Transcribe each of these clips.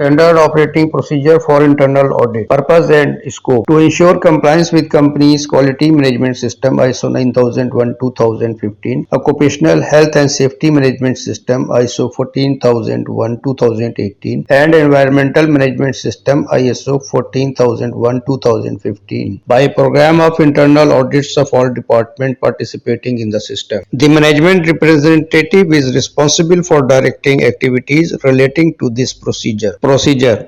Standard operating procedure for internal audit. Purpose and scope. To ensure compliance with company's quality management system ISO 9001:2015, Occupational Health and Safety Management System ISO 14001:2018, and Environmental Management System ISO 14001:2015 by a program of internal audits of all departments participating in the system. The management representative is responsible for directing activities relating to this procedure.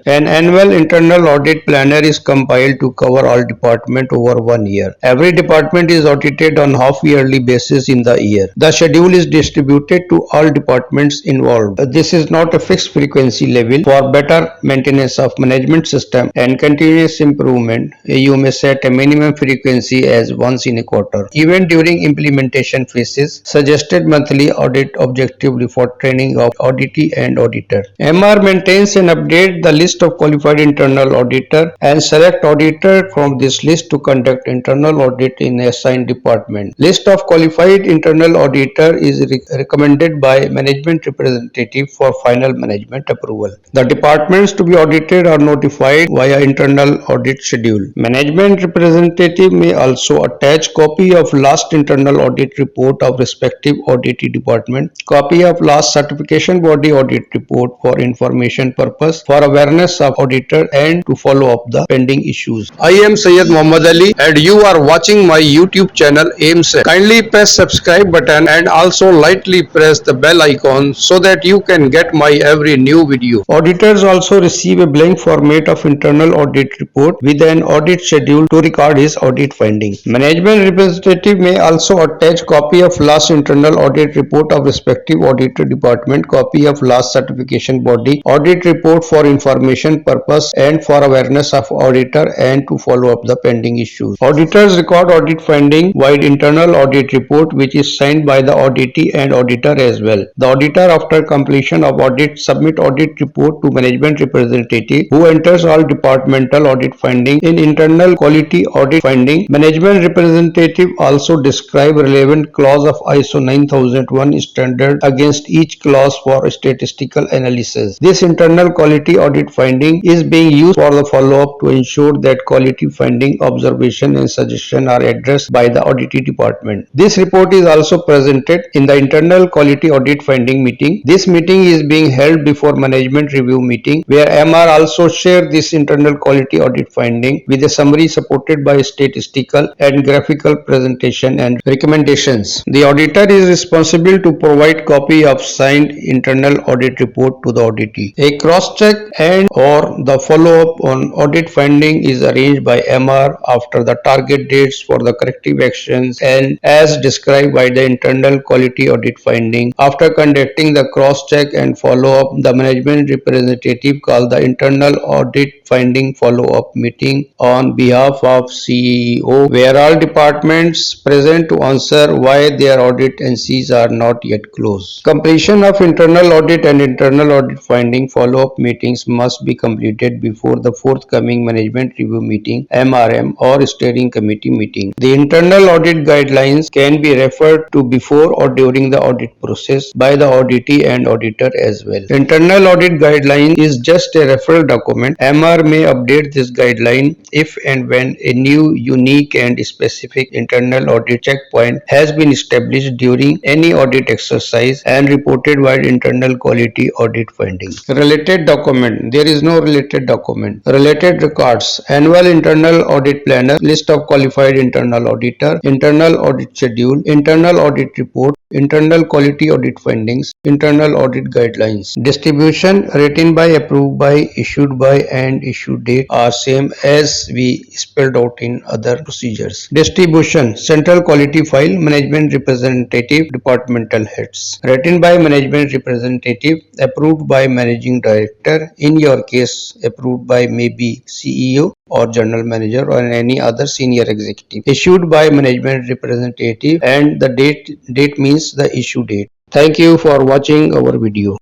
An annual internal audit planner is compiled to cover all departments over 1 year. Every department is audited on half-yearly basis in the year. The schedule is distributed to all departments involved. This is not a fixed frequency level. For better maintenance of management system and continuous improvement, you may set a minimum frequency as once in a quarter. Even during implementation phases, suggested monthly audit objectively for training of auditee and auditor. MR maintains and update the list of qualified internal auditor and select auditor from this list to conduct internal audit in a assigned department. List of qualified internal auditor is recommended by management representative for final management approval. The departments to be audited are notified via internal audit schedule. Management representative may also attach copy of last internal audit report of respective auditee department, copy of last certification body audit report for information purpose, for awareness of auditor and to follow up the pending issues. I am Syed Muhammad Ali and you are watching my YouTube channel AIMSAT. Kindly press subscribe button and also lightly press the bell icon so that you can get my every new video. Auditors also receive a blank format of internal audit report with an audit schedule to record his audit finding. Management representative may also attach copy of last internal audit report of respective auditor department, copy of last certification body audit report for information purpose and for awareness of auditor and to follow up the pending issues. Auditors record audit finding via internal audit report which is signed by the auditee and auditor as well. The auditor after completion of audit submit audit report to management representative who enters all departmental audit finding in internal quality audit finding. Management representative also describe relevant clause of ISO 9001 standard against each clause for statistical analysis. This internal quality audit finding is being used for the follow-up to ensure that quality finding, observation and suggestion are addressed by the auditee department. This report is also presented in the internal quality audit finding meeting. This meeting is being held before management review meeting where MR also share this internal quality audit finding with a summary supported by statistical and graphical presentation and recommendations. The auditor is responsible to provide copy of signed internal audit report to the auditee. A cross-check and or the follow-up on audit finding is arranged by MR after the target dates for the corrective actions and as described by the internal quality audit finding. After conducting the cross-check and follow-up, the management representative called the internal audit finding follow-up meeting on behalf of CEO where all departments present to answer why their audit NCs are not yet closed. Completion of internal audit and internal audit finding follow-up meetings must be completed before the forthcoming management review meeting MRM or steering committee meeting. The internal audit guidelines can be referred to before or during the audit process by the auditee and auditor as well. Internal audit guideline is just a referral document. MR may update this guideline if and when a new, unique and specific internal audit checkpoint has been established during any audit exercise and reported via internal quality audit findings. Related document. There is no related document. Related records. Annual internal audit planner, list of qualified internal auditor, internal audit schedule, internal audit report, internal quality audit findings, internal audit guidelines. Distribution, written by, approved by, issued by and issue date are same as we spelled out in other procedures. Distribution, central quality file, management representative, departmental heads. Written by management representative, approved by managing director, in your case approved by maybe CEO or general manager or any other senior executive. Issued by management representative and the date means the issue date. Thank you for watching our video.